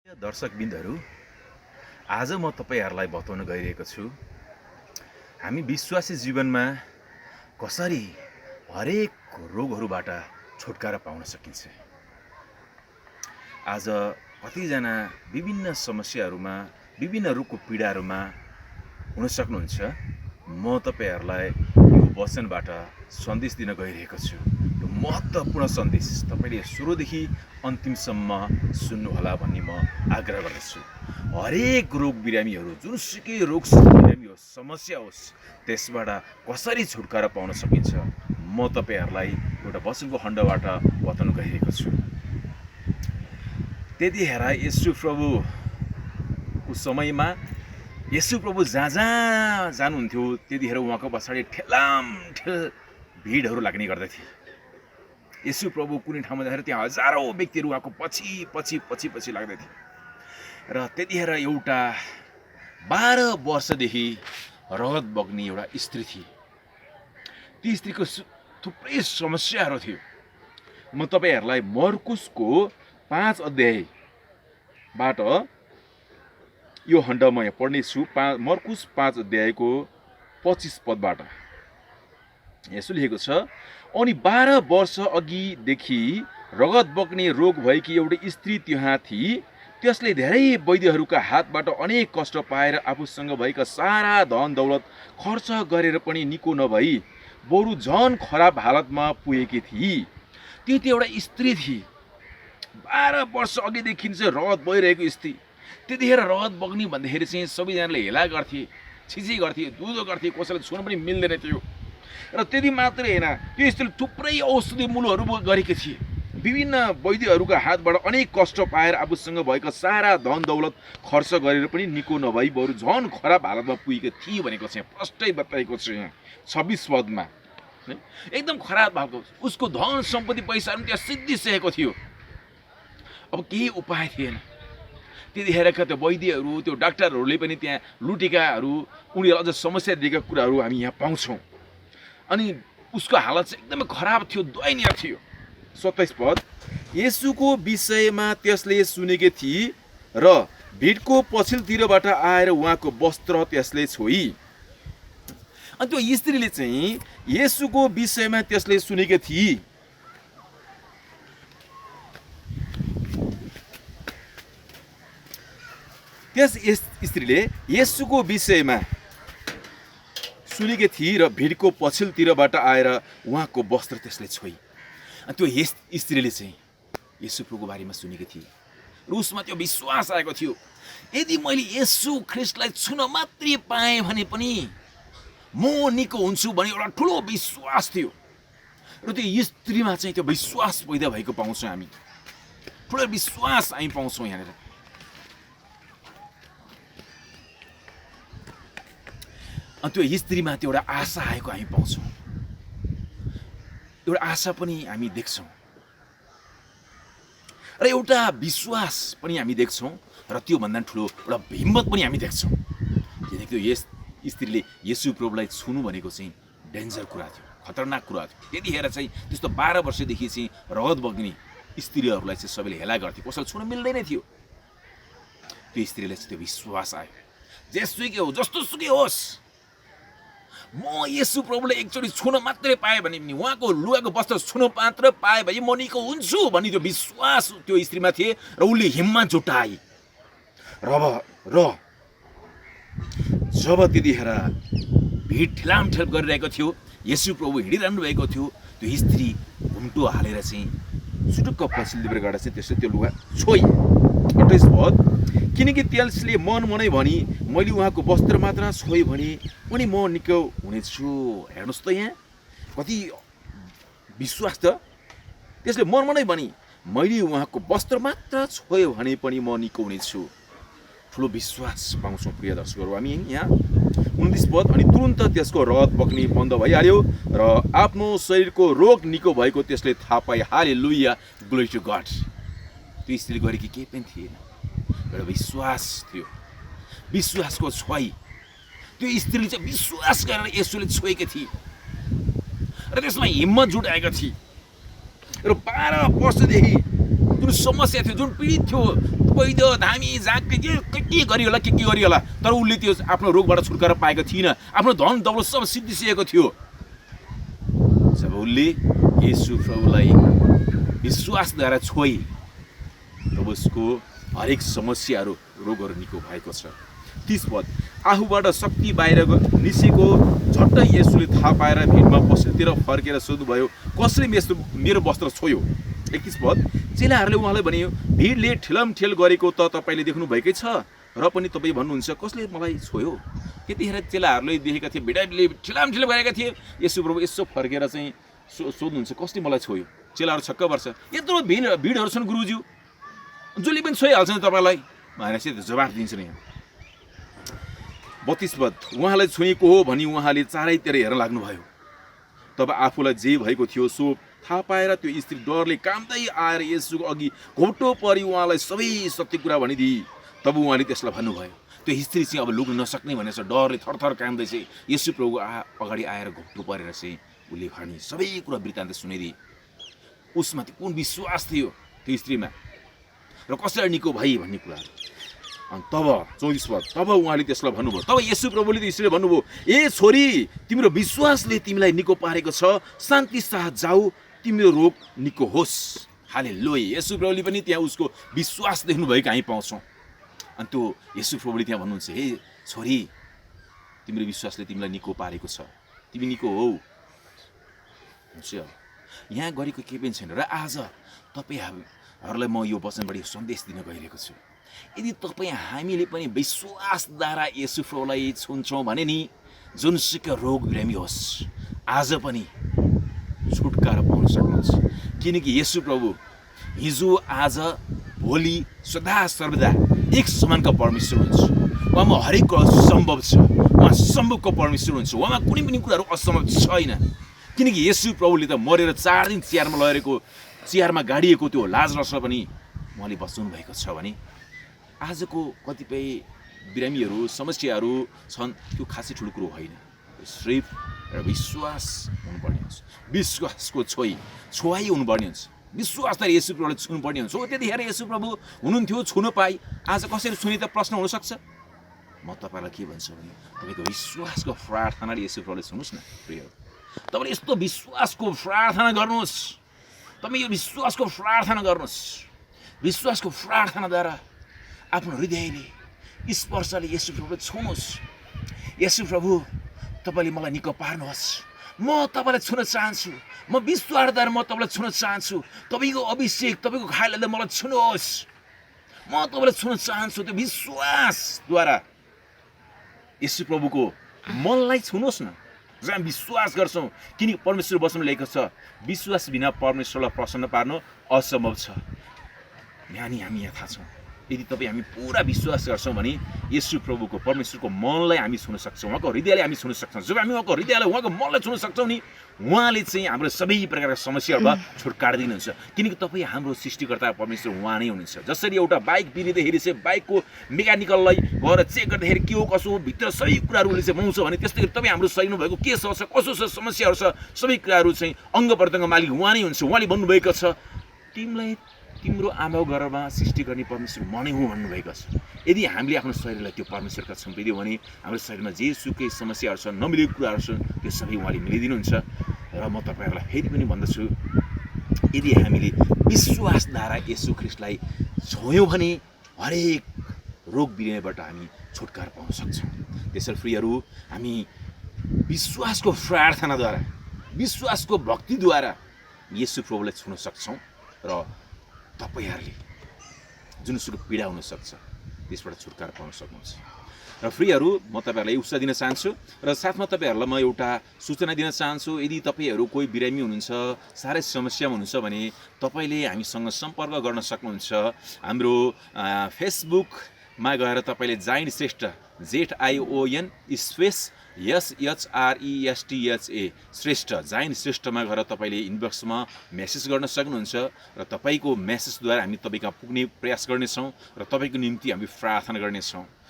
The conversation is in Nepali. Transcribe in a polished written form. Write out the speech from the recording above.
दर्शकबिन्दहरू, आज म तपाईहरुलाई बताउन गइरहेको छु हामी विश्वासी जीवनमा कसरी हरेक रोगहरूबाट छुटकारा पाउन सकिन्छ। आज कतिजना विभिन्न समस्याहरूमा विभिन्न रोगको पीडाहरूमा हुन सक्नुहुन्छ। म तपाईहरुलाई यो वचनबाट सन्देश दिन गइरहेको छु। यो महत्त्वपूर्ण सन्देश तपाईले सुरुदेखि अन्तिमसम्म सुन्नुहोला भन्ने म आग्रह गर्दछु। हरेक रोग बिरामीहरू, जुनसुकै रोग बिरामी होस्, समस्या होस्, त्यसबाट कसरी छुटकारा पाउन सकिन्छ म तपाईहरुलाई एउटा वचनको खण्डबाट बताउन गइरहेको छु। त्यतिखेर येशू प्रभुको समयमा येशू प्रभु जहाँ जानुहुन्थ्यो त्यतिखेर उहाँको पछाडि ठेलामठेल भिडहरू लाग्ने गर्दथे। येशू प्रभु कुनै ठाउँमा जाँदाखेरि त्यहाँ हजारौं व्यक्तिहरू उहाँको पछि लाग्दथे। र त्यतिखेर एउटा 12 वर्षदेखि रगत बग्ने एउटा स्त्री थिए। ती स्त्रीको थुप्रै समस्याहरू थियो। म तपाईहरुलाई मर्कुसको 5 अध्यायबाट यो खण्ड म यहाँ पढ्ने छु। मर्कुस 5 अध्यायको 25 पदबाट यसो लेखेको छ, अनि 12 वर्ष अघिदेखि रगत बग्ने रोग भएकी एउटी स्त्री त्यहाँ थिई। त्यसले धेरै वैद्यहरूका हातबाट अनेक कष्ट पाएर आफूसँग भएका सारा धन दौलत खर्च गरेर पनि निको नभई बरु झन खराब हालतमा पुगेकी थिई। त्यो एउटा स्त्री थिए। 12 वर्ष अघिदेखि चाहिँ रगत बगिरहेको स्त्री। त्यतिखेर रगत बग्ने भन्दाखेरि चाहिँ सबैजनाले हेला गर्थे, छिछि गर्थे, दुधो गर्थे, कसैलाई छुन पनि मिल्दैन थियो। र त्यति मात्रै हैन, त्यो स्त्रीले थुप्रै औषधि मूलहरू गरेकी थिए। विभिन्न वैद्यहरूका हातबाट अनेक कष्ट पाएर आफूसँग भएका सारा धन दौलत खर्च गरेर पनि निको नभई बरु झन खराब हालतमा पुगेको थिए भनेको चाहिँ प्रष्टै बताएको छ यहाँ 26 पदमा। एकदम खराब भएको, उसको धन सम्पत्ति पैसा पनि त्यहाँ सिद्धिसकेको थियो। अब केही उपाय थिएन। त्यतिखेरका त्यो वैद्यहरू, त्यो डाक्टरहरूले पनि त्यहाँ लुटेकाहरू, उनीहरूले अझ समस्या दिएका कुराहरू हामी यहाँ पाउँछौँ। अनि उसको हालत चाहिँ एकदमै खराब थियो, दयनीय थियो। 27 पद, येशूको विषयमा त्यसले सुनेकी थिए र भिडको पछिल्लोतिरबाट आएर उहाँको वस्त्र त्यसले छोई। अनि त्यो स्त्रीले चाहिँ येशूको विषयमा त्यसले सुनेकी थिए। त्यस स्त्रीले येशूको विषयमा सुनेकी थिए र भिडको पछिल्लोतिरबाट आएर उहाँको वस्त्र त्यसले छोई। अनि त्यो स्त्रीले चाहिँ येशू प्रभुको बारेमा सुनेकी थिए र उसमा त्यो विश्वास आएको थियो, यदि मैले येशू ख्रीष्टलाई छुन मात्रै पाएँ भने पनि म निको हुन्छु भन्ने एउटा ठुलो विश्वास थियो। र त्यो स्त्रीमा चाहिँ त्यो विश्वास पैदा भएको पाउँछौँ हामी। ठुलो विश्वास हामी पाउँछौँ यहाँनिर। अनि त्यो स्त्रीमा त्यो एउटा आशा आएको हामी पाउँछौँ। एउटा आशा पनि हामी देख्छौँ र एउटा विश्वास पनि हामी देख्छौँ र त्योभन्दा ठुलो एउटा हिम्मत पनि हामी देख्छौँ। किनकि यस स्त्रीले येशू प्रभुलाई छुनु भनेको चाहिँ डेन्जर कुरा थियो, खतरनाक कुरा थियो। त्यतिखेर चाहिँ त्यस्तो 12 वर्षदेखि चाहिँ रगत बग्ने स्त्रीहरूलाई चाहिँ सबैले हेला गर्थे, कसैलाई छुन मिल्दैन थियो। त्यो स्त्रीलाई चाहिँ त्यो विश्वास आयो, जेसुकै होस्, जस्तो सुकै होस्, म येशू प्रभुले एकचोटि छुन मात्रै पाएँ भने पनि, उहाँको लुगाको वस्त्र छुन मात्र पाएँ भने म निको हुन्छु भन्ने त्यो विश्वास त्यो स्त्रीमा थिए। र उसले हिम्मत जुटाए। र जब त्यतिखेर भिड ठेलामठेल गरिरहेको थियो, येशू प्रभु हिँडिरहनु भएको थियो, त्यो स्त्री घुम्टो हालेर चाहिँ सुटुक्क पछिल्लोतिर गएर चाहिँ त्यसले त्यो लुगा छोई। 28 पद, किनकि त्यसले मनै भनी मैले उहाँको वस्त्र मात्र छोएँ भने पनि म निको हुनेछु। हेर्नुहोस् त यहाँ कति विश्वास त। त्यसले मनै भनी मैले उहाँको वस्त्र मात्र छोएँ भने पनि म निको हुनेछु। ठुलो विश्वास पाउँछौँ प्रिय दर्शकहरू हामी यहाँ। 29 पद, अनि तुरुन्त त्यसको रगत बग्ने बन्द भइहाल्यो र आफ्नो शरीरको रोग निको भएको त्यसले थाहा पाए। हालेलुया, ग्लोरी टु गॉड। त्यो स्त्रीले गरेकी केही पनि थिएन, एउटा विश्वास थियो, विश्वासको छोई। त्यो स्त्रीले चाहिँ विश्वास गरेर येशूले छोएकी थिए र त्यसमा हिम्मत जुटाएका थिए। र 12 वर्षदेखि जुन समस्या थियो, जुन पीडित थियो, पैदो धामी झाँक्री के गरी होला के गरी होला, तर उसले त्यो आफ्नो रोगबाट छुटकारा पाएको थिएन। आफ्नो धन दौलत सब सिद्धिसकेको थियो। जब उसले येशू प्रभुलाई विश्वासद्वारा छोई, तब उसको हरेक समस्याहरू रोगहरू निको भएको छ। 30 पद, आफूबाट शक्ति बाहिर निस्केको झट्टै येशूले थाहा पाएर भिडमा पछिल्तिर फर्केर सोध्नुभयो, कसले मेरो वस्त्र छोयो? 31 पद, चेलाहरूले उहाँलाई भन्यो, भिडले ठेलमठेल गरेको त तपाईँले देख्नुभएकै छ, र पनि तपाईँ भन्नुहुन्छ कसले मलाई छोयो? त्यतिखेर चेलाहरूले देखेका थिए, भिडले ठेलामठेल गरेका थिए। येशू प्रभु यसो फर्केर चाहिँ सोध्नुहुन्छ, कसले मलाई छोयो? चेलाहरू छक्क पर्छ, यत्रो भिडहरू छन् गुरुज्यू, जसले पनि छोइहाल्छ नि तपाईँलाई भनेर चाहिँ जवाफ दिन्छ नि। 32 पद, उहाँलाई छोएको हो भनी उहाँले चारैतिर हेर्न लाग्नुभयो। तब आफूलाई जे भएको थियो सो थाहा पाएर त्यो स्त्री डरले काम्दै आएर येशूको अघि घोप्टो परी उहाँलाई सबै सत्य कुरा भनिदिए। तब उहाँले त्यसलाई भन्नुभयो, त्यो स्त्री चाहिँ अब लुक्न नसक्ने भनेर डरले थरथर काम्दै चाहिँ येशू प्रभु अगाडि आएर घोप्टो परेर चाहिँ उसले भनी सबै कुरा वृत्तान्त सुनाइदिए। उसमा त्यो कुन विश्वास थियो त्यो स्त्रीमा, र कसरी निको भई भन्ने कुराहरू। अनि तब 34 पद, तब उहाँले त्यसलाई भन्नुभयो, तब येशू प्रभुले त्यो स्त्रीले भन्नुभयो, ए छोरी, तिम्रो विश्वासले तिमीलाई निको पारेको छ, शान्ति साथ जाऊ, तिम्रो रोग निको होस्। हालेलुया। येशू प्रभुले पनि त्यहाँ उसको विश्वास देख्नुभएको हामी पाउँछौँ। अनि त्यो येशू प्रभुले त्यहाँ भन्नुहुन्छ, हे छोरी, तिम्रो विश्वासले तिमीलाई निको पारेको छ, तिमी निको हौ। हुन्छ, यहाँ गरेको केही पनि छैन। र आज तपाईँहरूलाई म यो वचनबाट सन्देश दिन गइरहेको छु। यदि तपाईँ हामीले पनि विश्वासद्वारा येशू प्रभुलाई छुन्छौँ भने नि जुनसुकै रोग बिरामी होस्, आज पनि छुटकारा पाउन सक्नुहुन्छ। किनकि येशू प्रभु हिजो आज भोलि सदा सर्वदा एक समानको परमेश्वर हुन्छ। उहाँमा हरेक कुरा सम्भव छ, उहाँ सम्भवको परमेश्वर हुन्छ, उहाँमा कुनै पनि कुराहरू असम्भव छैन। किनकि येशू प्रभुले त मरेर 4 दिन चियारमा गाडिएको त्यो लाजरसलाई पनि उहाँले बचाउनु भएको छ भने आजको कतिपय बिरामीहरू समस्याहरू छन्, त्यो खासै ठुलो कुरो होइन। सिर्फ र विश्वास हुनुपर्ने हुन्छ, विश्वासको छोवाइ हुनुपर्ने हुन्छ, विश्वासद्वारा येशू प्रभुले छुनुपर्ने हुन्छ। हो, त्यतिखेर येशू प्रभु हुनुहुन्थ्यो, छुन पाइ, आज कसरी छुने त प्रश्न हुनसक्छ। म तपाईँलाई के भन्छु भने तपाईँको विश्वासको प्रार्थनाले येशू प्रभुले छुनुहोस् न। प्रिय, तपाईँले यस्तो विश्वासको प्रार्थना गर्नुहोस्, तपाईँ यो विश्वासको प्रार्थना गर्नुहोस्। विश्वासको प्रार्थनाद्वारा आफ्नो हृदयले स्पर्शले येशू प्रभुले छुनुहोस्। येशू प्रभु, तपाईँले मलाई निको पार्नुहोस्, म तपाईँलाई छुन चाहन्छु, म विश्वासद्वारा म तपाईँलाई छुन चाहन्छु। तपाईँको अभिषेक, तपाईँको खाइलाले मलाई छुनुहोस्, म तपाईँलाई छुन चाहन्छु। त्यो विश्वासद्वारा येशू प्रभुको मनलाई छुनुहोस् न, जहाँ विश्वास गर्छौँ। किनकि परमेश्वर वचनमा लेखेको छ, विश्वास बिना परमेश्वरलाई प्रसन्न पार्नु असम्भव छ। हामी यहाँ थाहा छौँ, यदि हामी पुरा विश्वास गर्छौँ भने येशू प्रभुको परमेश्वरको मनलाई हामी छुन सक्छौँ, उहाँको हृदयलाई हामी छुन सक्छौँ। जब हामी उहाँको हृदयलाई, उहाँको मनलाई छुन सक्छौँ नि, उहाँले चाहिँ हाम्रो सबै प्रकारका समस्याहरूबाट छुटकारा दिनुहुन्छ। किनकि तपाईँ हाम्रो सृष्टिकर्ता परमेश्वर उहाँ नै हुनुहुन्छ। जसरी एउटा बाइक बिग्रिँदाखेरि चाहिँ बाइकको मेकानिकललाई गएर चेक गर्दाखेरि के हो कसो हो भित्र सबै कुराहरू उसले चाहिँ बनाउँछ भने, त्यस्तै गरी तपाईँ हाम्रो शरीरमा भएको के छ कसो छ समस्याहरू छ, सबै कुराहरू चाहिँ अङ्ग प्रत्यङ्ग मालिक उहाँ नै हुन्छ। उहाँले भन्नुभएको छ, तिमीलाई तिम्रो आमाको गर्भमा सृष्टि गर्ने परमेश्वर म नै हुँ भन्नुभएको छ। यदि हामीले आफ्नो शरीरलाई त्यो परमेश्वरका सुम्पिदियो भने हाम्रो शरीरमा जे सुकै समस्याहरू छन्, नमिलेको कुराहरू छन्, त्यो सबै उहाँले मिलाइदिनुहुन्छ। र म तपाईँहरूलाई फेरि पनि भन्दछु, यदि हामीले विश्वासद्वारा येशू ख्रीष्टलाई छोयौँ भने हरेक रोग बिरामीबाट हामी छुटकारा पाउन सक्छौँ। त्यसैले प्रियहरू, हामी विश्वासको प्रार्थनाद्वारा, विश्वासको भक्तिद्वारा येशू प्रभुलाई छुन सक्छौँ र तपाईँहरूले जुनसुकै पीडा हुनसक्छ त्यसबाट छुटकारा पाउन सक्नुहुन्छ। र प्रियहरू, म तपाईँहरूलाई उत्साह दिन चाहन्छु र साथमा तपाईँहरूलाई म एउटा सूचना दिन चाहन्छु। यदि तपाईँहरू कोही बिरामी हुनुहुन्छ, साह्रै समस्यामा हुनुहुन्छ भने तपाईँले हामीसँग सम्पर्क गर्न सक्नुहुन्छ। हाम्रो फेसबुकमा गएर तपाईँले जाइन श्रेष्ठ ZION SHRESTHA श्रेष्ठ जाइन श्रेष्ठमा गएर तपाईँले इनबक्समा मेसेज गर्न सक्नुहुन्छ र तपाईँको मेसेजद्वारा हामी तपाईँका पुग्ने प्रयास गर्नेछौँ र तपाईँको निम्ति हामी प्रार्थना गर्नेछौँ।